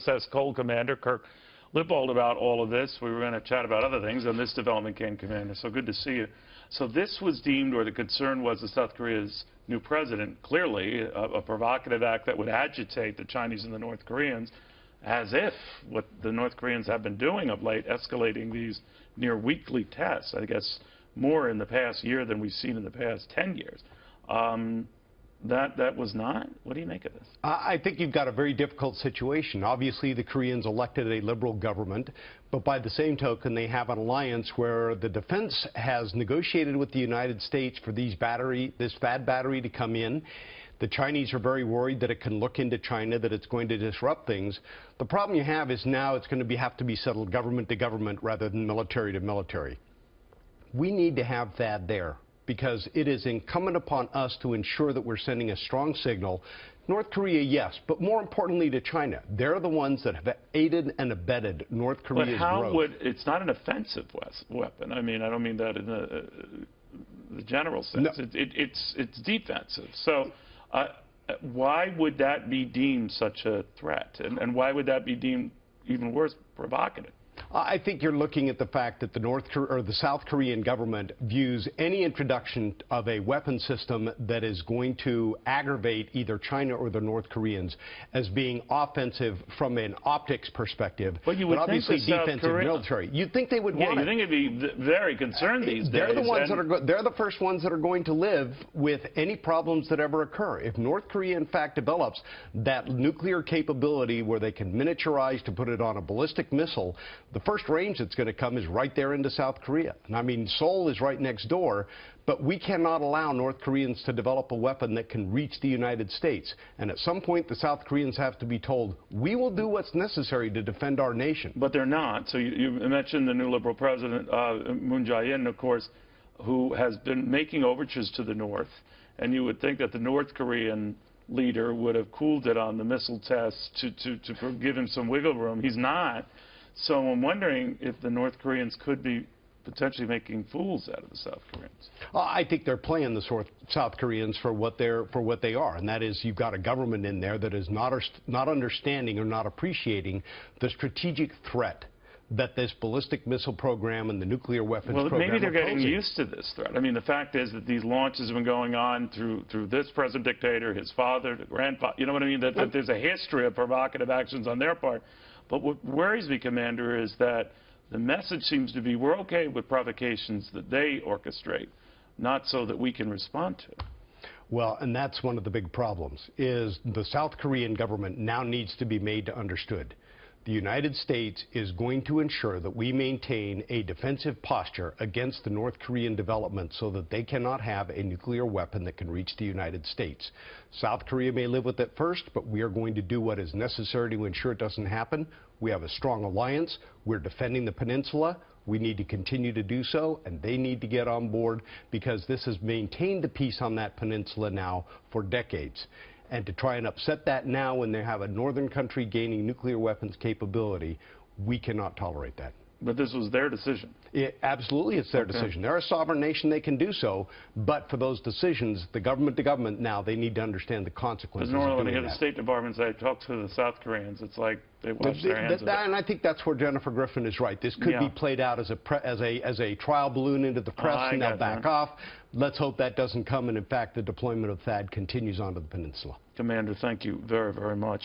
USS Cole Commander Kirk Lippold about all of this. We were going to chat about other things, and this development came, Commander. So good to see you. So this was deemed, or the concern was, that South Korea's new president, clearly a provocative act that would agitate the Chinese and the North Koreans, as if what the North Koreans have been doing of late, escalating these near weekly tests, I guess more in the past year than we've seen in the past 10 years. That was not. What do you make of this? I think you've got a very difficult situation. Obviously, the Koreans elected a liberal government, but by the same token, they have an alliance where the defense has negotiated with the United States for this THAAD battery to come in. The Chinese are very worried that it can look into China, that it's going to disrupt things. The problem you have is now it's going to have to be settled government to government rather than military to military. We need to have THAAD there, because it is incumbent upon us to ensure that we're sending a strong signal. North Korea, yes, but more importantly to China. They're the ones that have aided and abetted North Korea's growth. But how would, it's not an offensive weapon. I mean, I don't mean that in the general sense. No. It's defensive. So why would that be deemed such a threat? And why would that be deemed, even worse, provocative? I think you're looking at the fact that the South Korean government views any introduction of a weapon system that is going to aggravate either China or the North Koreans as being offensive from an optics perspective, but obviously defensive military. You'd think they would want it. Yeah, you think it'd be very concerned these days. They're the ones they're the first ones that are going to live with any problems that ever occur. If North Korea, in fact, develops that nuclear capability where they can miniaturize to put it on a ballistic missile, the first range that's going to come is right there into South Korea. And I mean, Seoul is right next door, but we cannot allow North Koreans to develop a weapon that can reach the United States. And at some point, the South Koreans have to be told, we will do what's necessary to defend our nation. But they're not. So you mentioned the new liberal president, Moon Jae-in, of course, who has been making overtures to the North. And you would think that the North Korean leader would have cooled it on the missile tests to give him some wiggle room. He's not. So I'm wondering if the North Koreans could be potentially making fools out of the South Koreans. I think they're playing the South Koreans for what they are, and that is you've got a government in there that is not understanding or not appreciating the strategic threat that this ballistic missile program and the nuclear weapons program maybe they're getting used to this threat. I mean, the fact is that these launches have been going on through this present dictator, his father, the grandfather. You know what I mean? That there's a history of provocative actions on their part. But what worries me, Commander, is that the message seems to be we're okay with provocations that they orchestrate, not so that we can respond to. Well, and that's one of the big problems, is the South Korean government now needs to be made understood. The United States is going to ensure that we maintain a defensive posture against the North Korean development so that they cannot have a nuclear weapon that can reach the United States. South Korea may live with it first, but we are going to do what is necessary to ensure it doesn't happen. We have a strong alliance. We're defending the peninsula. We need to continue to do so, and they need to get on board because this has maintained the peace on that peninsula now for decades. And to try and upset that now when they have a northern country gaining nuclear weapons capability, we cannot tolerate that. But this was their decision. Absolutely, it's their decision. They're a sovereign nation, they can do so, but for those decisions, the government to government now, they need to understand the consequences. Because normally when you hear the State Department say, talk to the South Koreans, it's like they wash their hands of it. And I think that's where Jennifer Griffin is right. This could be played out as a trial balloon into the press, and they'll back off. Let's hope that doesn't come, and in fact, the deployment of THAAD continues onto the peninsula. Commander, thank you very, very much.